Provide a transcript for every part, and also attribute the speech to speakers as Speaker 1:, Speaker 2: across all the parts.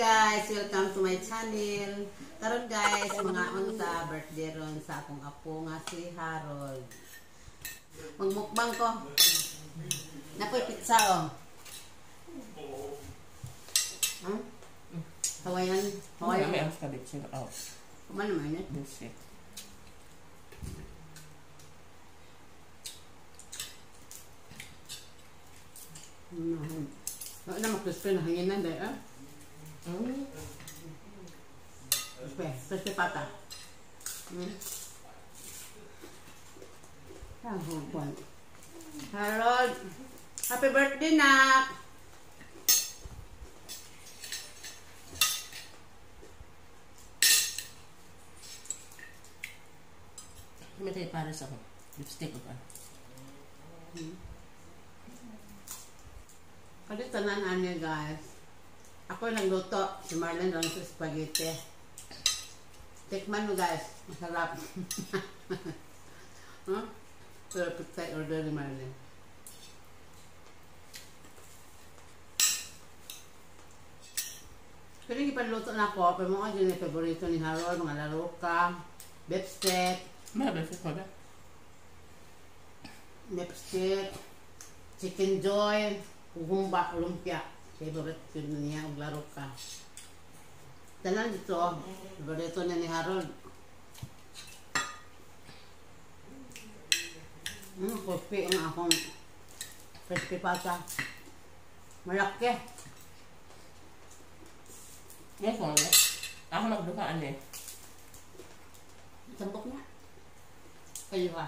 Speaker 1: guys, welcome to my channel. Karon guys, mga unta birthday ron sa akong apo nga si Harold. Magmukbang ko. Napoy pizza oh. Huh? Hawaiian. Hawaiian.
Speaker 2: May ang kabit siya. Oh.
Speaker 1: Kuman naman yun.
Speaker 2: Bullshit.
Speaker 1: Wala na crispy na hanginan dahil ah. Crispy pata. Harold, happy birthday nak.
Speaker 2: May tayo para sa ako. Lipstick ko pa.
Speaker 1: Kasi tanan niya guys. Ako nagluto. Si Marlon lang sa spaghetti. Tikman mo guys. Masarap. Huh? Perfect tayo order ni Marlon. Pero yung ipanluto na ako. Pero mga yun yung favorito ni Harold. Mga laruka. Beef steak.
Speaker 2: May beef ko ba?
Speaker 1: Beef steak. Chicken joy. Humba, lumpia. Favorite yun niya, og laro ka. Tanan dito, favorito niya ni Harold. Crispy ang akong crispy pata. Malaki.
Speaker 2: Yes, mo na. Ako magdukaan eh.
Speaker 1: Sambok na. Kayo ka.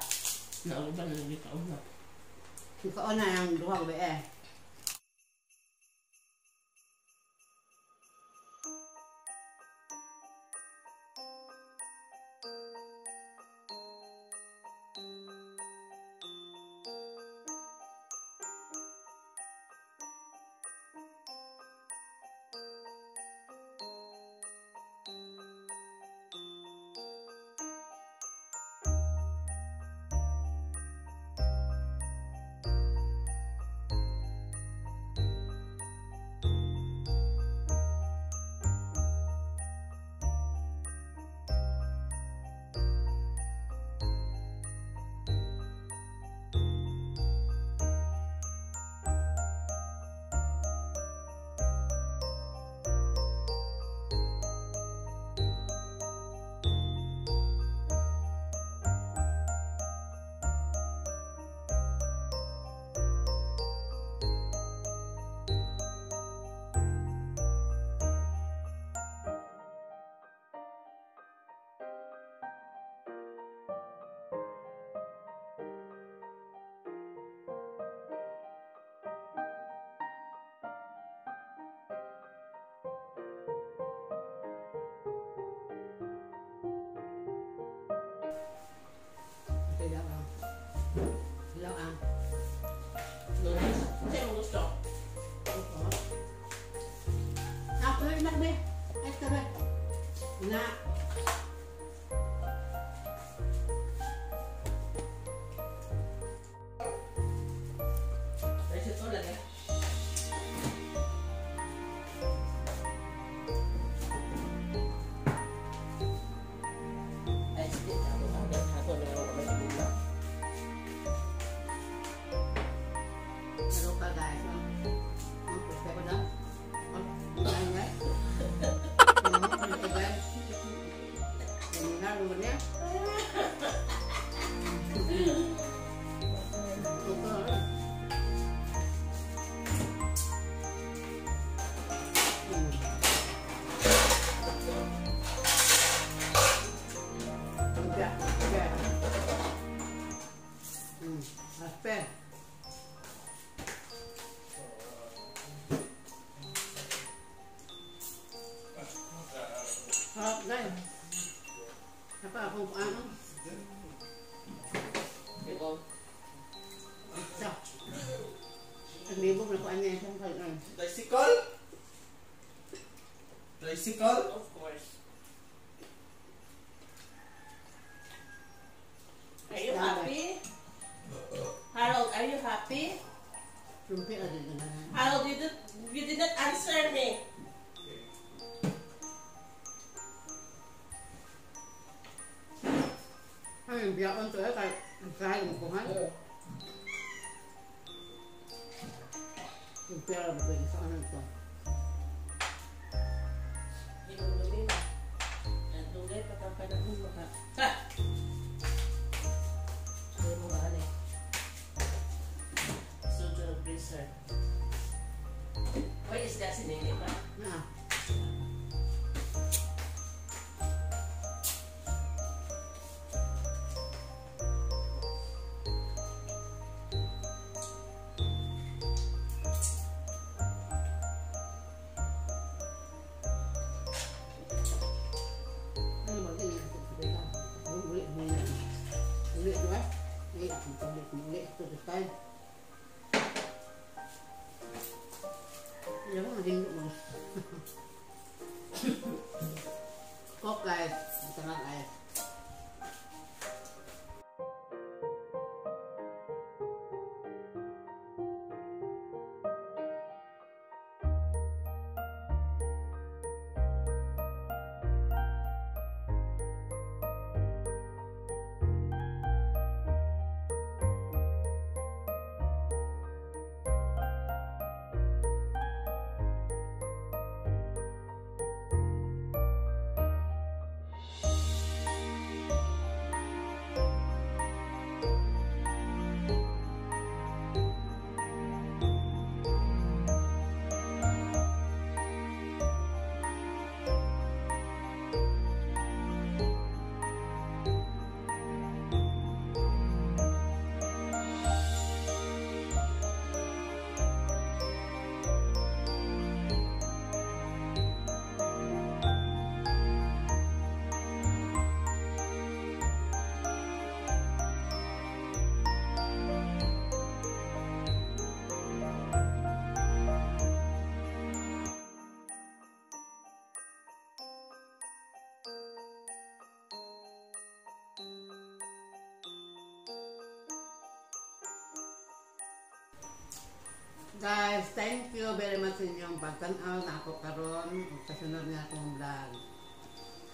Speaker 2: Nauban na dito ako na.
Speaker 1: Ikaw na yung duha ko eh. Hello,
Speaker 2: Kasi mo gusto.
Speaker 1: Ako rin na be. Ay, tabi. Na.
Speaker 2: Kasi ito lang eh. Ay, sige. Ako na ako mag-ibig.
Speaker 1: Hello ka guys. Gusto ko lang. Ayan guys. Ito guys. Ganyan na niya. Aspe. Harap guys. Apa akong ano?
Speaker 2: Ikaw.
Speaker 1: Isa. Ang libog na ko ano yan.
Speaker 3: Tricycle? Tricycle?
Speaker 2: Of course. Are you happy? Harold, are you happy?
Speaker 1: Rumpi ada di mana?
Speaker 2: Harold, you did not answer me.
Speaker 1: Ang biyakon to kahit ang kuhan. Yung pera ba pwede sa kanan to?
Speaker 2: Inulungin na. Nandungay pagkapanahon mo ka. Ha! Hindi mo ba ano eh. Social freezer. Why is that sinili ba?
Speaker 1: Na. Coke guys, tengah guys. Guys, thank you very much sa inyong pagtanaw na ako karon ug kasunod na akong vlog.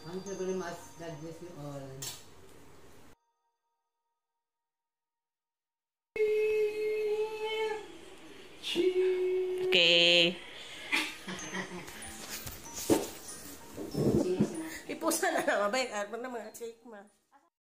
Speaker 1: Thank you very much. God bless you all.
Speaker 2: Okay. Ipusa na lang. Mabay. Ano na mga cake ma.